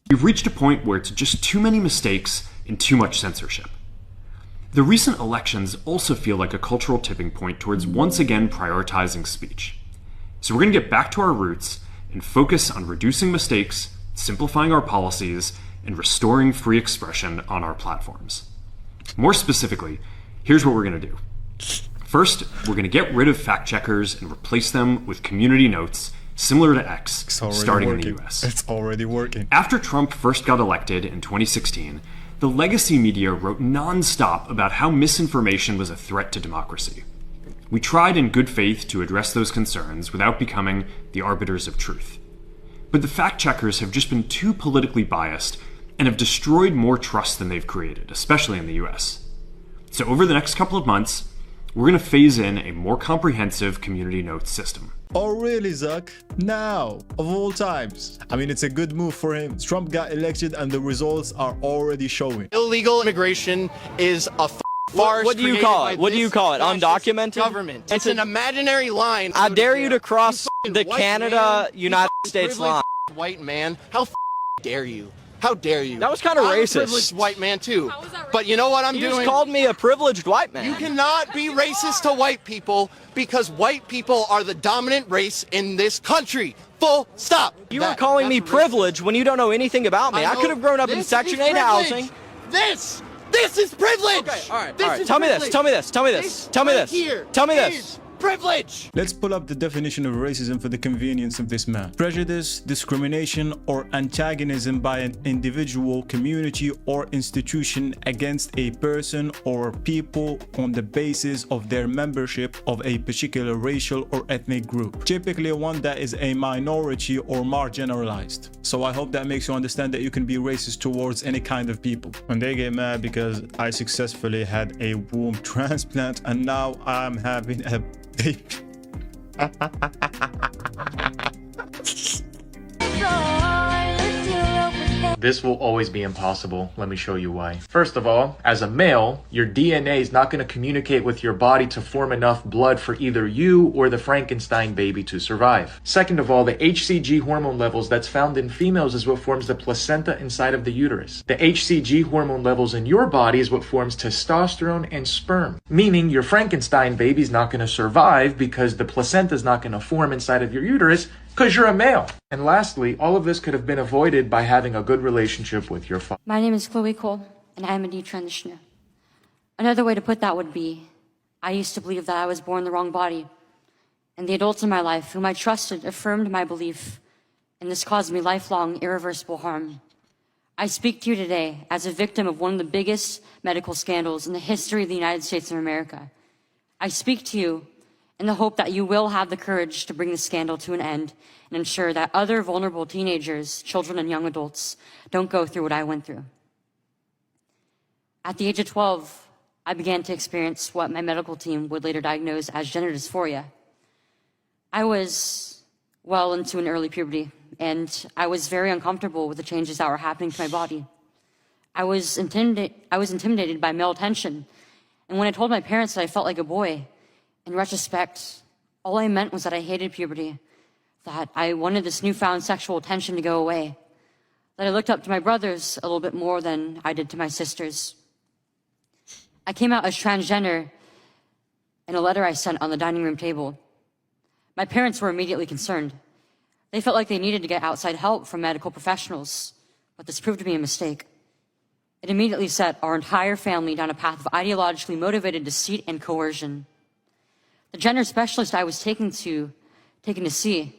We've reached a point where it's just too many mistakes and too much censorship. The recent elections also feel like a cultural tipping point towards once again prioritizing speech. So we're going to get back to our roots and focus on reducing mistakes, simplifying our policies, and restoring free expression on our platforms. More specifically, here's what we're going to do. First, we're going to get rid of fact checkers and replace them with community notes similar to X, starting in the US. It's already working. After Trump first got elected in 2016, the legacy media wrote non-stop about how misinformation was a threat to democracy. We tried in good faith to address those concerns without becoming the arbiters of truth. But the fact checkers have just been too politically biased and have destroyed more trust than they've created, especially in the US. So over the next couple of months, we're going to phase in a more comprehensive community notes system. Oh really, Zuck? Now, of all times. I mean, it's a good move for him. Trump got elected and the results are already showing. Illegal immigration is a farce. What do you call it? What do you call it? Undocumented? Government. It's an imaginary line. I dare you to cross the Canada-United States line. White man. How dare you? How dare you? That was kind of I'm racist. a privileged white man too. But you know what I'm You doing? just called me a privileged white man. You cannot be racist to white people because white people are the dominant race in this country. Full stop. You were calling me privileged when you don't know anything about me. I could have grown up in Section 8 housing. This is privilege. Okay, all right. Tell me this. Tell me this. Tell me this. Tell me this. Tell me this. Privilege. Let's pull up the definition of racism for the convenience of this man. Prejudice, discrimination, or antagonism by an individual, community, or institution against a person or people on the basis of their membership of a particular racial or ethnic group. Typically one that is a minority or more generalized. So I hope that makes you understand that you can be racist towards any kind of people. And they get mad because I successfully had a womb transplant and now I'm having a baby. This will always be impossible. Let me show you why. First of all, as a male, your DNA is not going to communicate with your body to form enough blood for either you or the Frankenstein baby to survive. Second of all, the HCG hormone levels that's found in females is what forms the placenta inside of the uterus. The HCG hormone levels in your body is what forms testosterone and sperm, meaning your Frankenstein baby is not going to survive because the placenta is not going to form inside of your uterus because you're a male. And lastly, all of this could have been avoided by having a good relationship with your father. My name is Chloe Cole, and I'm a detransitioner. Another way to put that would be, I used to believe that I was born in the wrong body, and the adults in my life whom I trusted affirmed my belief, and this caused me lifelong, irreversible harm. I speak to you today as a victim of one of the biggest medical scandals in the history of the United States of America. I speak to you in the hope that you will have the courage to bring the scandal to an end and ensure that other vulnerable teenagers, children, and young adults don't go through what I went through. At the age of 12, I began to experience what my medical team would later diagnose as gender dysphoria. I was well into an early puberty, and I was very uncomfortable with the changes that were happening to my body. I was intimidated by male attention, and when I told my parents that I felt like a boy, in retrospect, all I meant was that I hated puberty, that I wanted this newfound sexual attention to go away, that I looked up to my brothers a little bit more than I did to my sisters. I came out as transgender in a letter I sent on the dining room table. My parents were immediately concerned. They felt like they needed to get outside help from medical professionals, but this proved to be a mistake. It immediately set our entire family down a path of ideologically motivated deceit and coercion. The gender specialist I was taken to see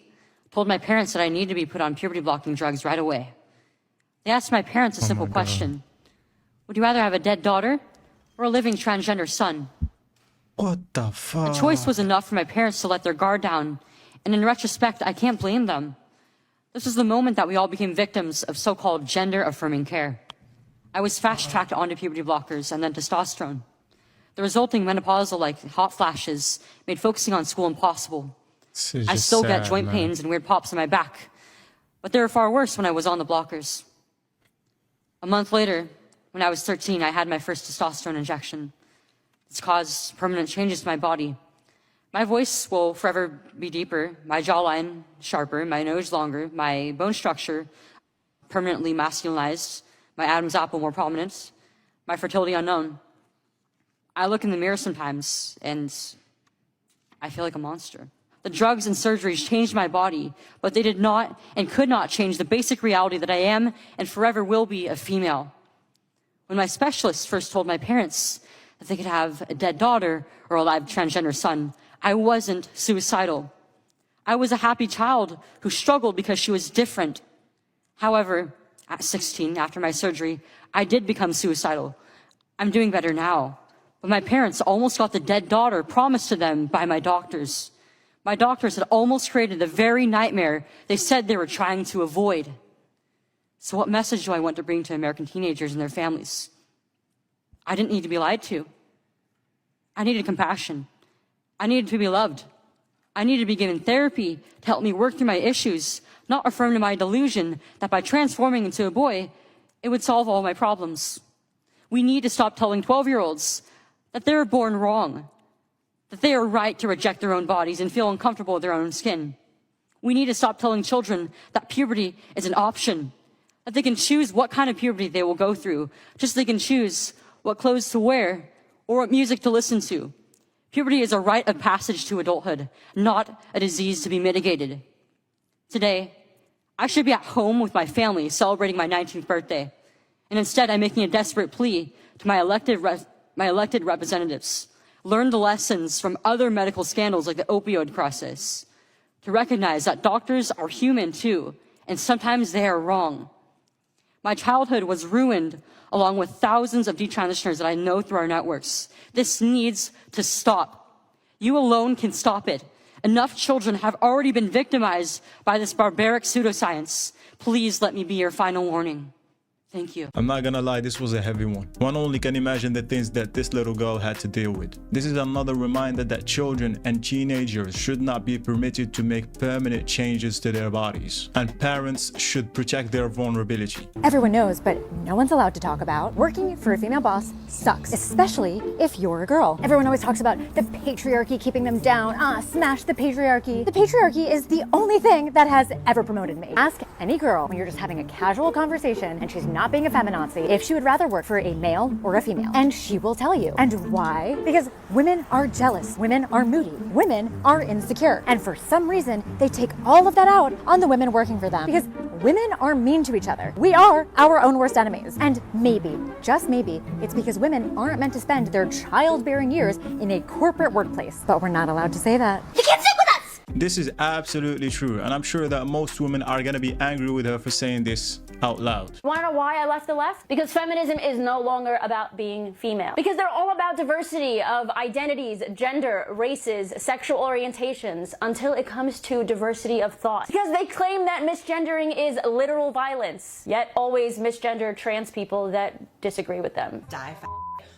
told my parents that I needed to be put on puberty blocking drugs right away. They asked my parents a simple question. Would you rather have a dead daughter or a living transgender son? What the fuck? The choice was enough for my parents to let their guard down, and in retrospect, I can't blame them. This was the moment that we all became victims of so-called gender-affirming care. I was fast-tracked onto puberty blockers and then testosterone. The resulting menopausal-like hot flashes made focusing on school impossible. I still get joint pains and weird pops in my back, but they were far worse when I was on the blockers. A month later, when I was 13, I had my first testosterone injection. It's caused permanent changes to my body. My voice will forever be deeper, my jawline sharper, my nose longer, my bone structure permanently masculinized, my Adam's apple more prominent, my fertility unknown. I look in the mirror sometimes and I feel like a monster. The drugs and surgeries changed my body, but they did not and could not change the basic reality that I am and forever will be a female. When my specialist first told my parents that they could have a dead daughter or a live transgender son, I wasn't suicidal. I was a happy child who struggled because she was different. However, at 16, after my surgery, I did become suicidal. I'm doing better now, but my parents almost got the dead daughter promised to them by my doctors. My doctors had almost created the very nightmare they said they were trying to avoid. So what message do I want to bring to American teenagers and their families? I didn't need to be lied to. I needed compassion. I needed to be loved. I needed to be given therapy to help me work through my issues, not affirm to my delusion that by transforming into a boy, it would solve all my problems. We need to stop telling 12-year-olds that they were born wrong, that they are right to reject their own bodies and feel uncomfortable with their own skin. We need to stop telling children that puberty is an option, that they can choose what kind of puberty they will go through, just so they can choose what clothes to wear or what music to listen to. Puberty is a rite of passage to adulthood, not a disease to be mitigated. Today, I should be at home with my family celebrating my 19th birthday, and instead I'm making a desperate plea to my elected representatives. Learn the lessons from other medical scandals like the opioid crisis, to recognize that doctors are human too, and sometimes they are wrong. My childhood was ruined along with thousands of detransitioners that I know through our networks. This needs to stop. You alone can stop it. Enough children have already been victimized by this barbaric pseudoscience. Please let me be your final warning. Thank you. I'm not gonna lie, this was a heavy one. One only can imagine the things that this little girl had to deal with. This is another reminder that children and teenagers should not be permitted to make permanent changes to their bodies, and parents should protect their vulnerability. Everyone knows, but no one's allowed to talk about, working for a female boss sucks, especially if you're a girl. Everyone always talks about the patriarchy keeping them down. Smash the patriarchy. The patriarchy is the only thing that has ever promoted me. Ask any girl when you're just having a casual conversation and she's not being a feminazi if she would rather work for a male or a female, and she will tell you. And why? Because women are jealous, women are moody, women are insecure, and for some reason they take all of that out on the women working for them, because women are mean to each other. We are our own worst enemies, and maybe, just maybe, it's because women aren't meant to spend their childbearing years in a corporate workplace, but we're not allowed to say that. You can't sit with us! This is absolutely true, and I'm sure that most women are gonna be angry with her for saying this out loud. Wanna know why I left the left? Because feminism is no longer about being female. Because they're all about diversity of identities, gender, races, sexual orientations, until it comes to diversity of thought. Because they claim that misgendering is literal violence, yet always misgender trans people that disagree with them.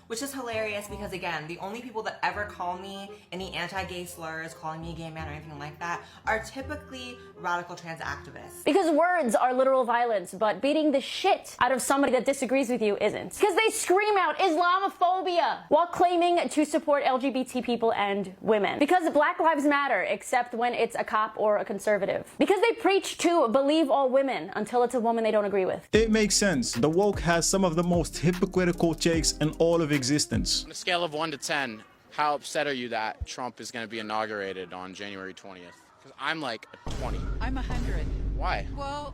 Which is hilarious because, again, the only people that ever call me any anti-gay slurs, calling me a gay man or anything like that, are typically radical trans activists. Because words are literal violence, but beating the shit out of somebody that disagrees with you isn't. Because they scream out Islamophobia while claiming to support LGBT people and women. Because Black Lives Matter, except when it's a cop or a conservative. Because they preach to believe all women until it's a woman they don't agree with. It makes sense. The woke has some of the most hypocritical takes in all of existence. On a scale of 1 to 10, how upset are you that Trump is going to be inaugurated on January 20th? Because I'm like a 20. I'm 100. Why? Well,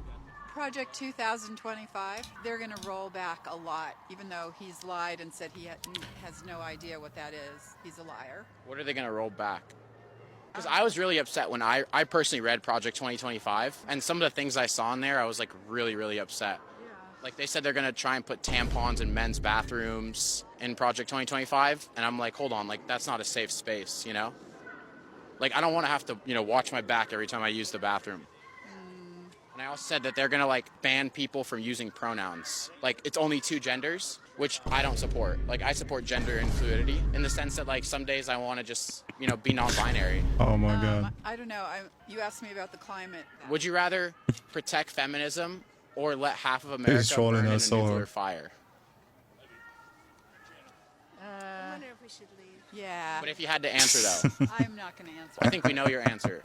Project 2025, they're going to roll back a lot, even though he's lied and said he has no idea what that is. He's a liar. What are they going to roll back? Because I was really upset when I personally read Project 2025, and some of the things I saw in there, I was like really, really upset. Like they said they're going to try and put tampons in men's bathrooms in Project 2025. And I'm like, hold on, like that's not a safe space, you know? Like I don't want to have to, watch my back every time I use the bathroom. And I also said that they're going to like ban people from using pronouns. Like it's only 2 genders, which I don't support. Like I support gender and fluidity in the sense that like some days I want to just, be non-binary. Oh my God. I don't know. You asked me about the climate. Would you rather protect feminism or let half of America burn in a nuclear fire? I wonder if we should leave. Yeah. But if you had to answer, though. I'm not going to answer. I think we know your answer.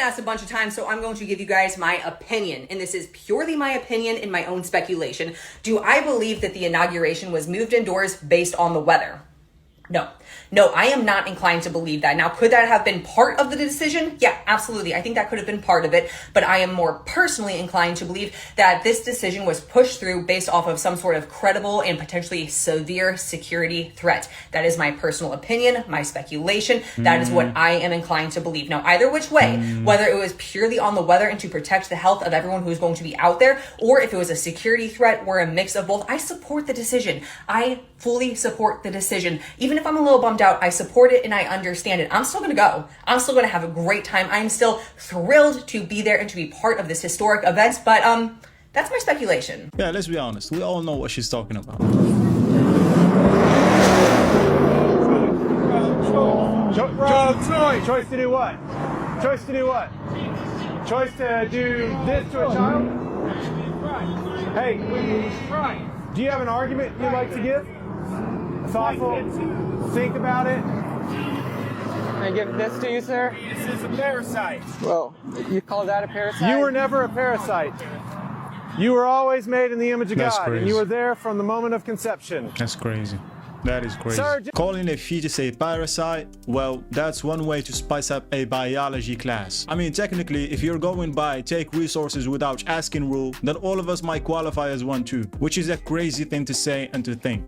asked a bunch of times, so I'm going to give you guys my opinion, and this is purely my opinion and my own speculation. Do I believe that the inauguration was moved indoors based on the weather? No, I am not inclined to believe that. Now, could that have been part of the decision? Yeah, absolutely. I think that could have been part of it, but I am more personally inclined to believe that this decision was pushed through based off of some sort of credible and potentially severe security threat. That is my personal opinion, my speculation. That is what I am inclined to believe. Now, either which way, whether it was purely on the weather and to protect the health of everyone who's going to be out there, or if it was a security threat or a mix of both, I support the decision. I fully support the decision. Even if I'm a little bummed out, I support it and I understand it. I'm still going to go. I'm still going to have a great time. I'm still thrilled to be there and to be part of this historic event, but that's my speculation. Yeah, let's be honest. We all know what she's talking about. Choice to do what? Choice to do what? Choice to do this to a child? Hey, do you have an argument you'd like to give? Thoughtful? Think about it. Can I give this to you, sir? This is a parasite. Well, you call that a parasite? You were never a parasite. You were always made in the image of God, and you were there from the moment of conception. That's crazy. That is crazy. Sir, calling a fetus a parasite, well, that's one way to spice up a biology class. I mean, technically, if you're going by take resources without asking rule, then all of us might qualify as one too, which is a crazy thing to say and to think.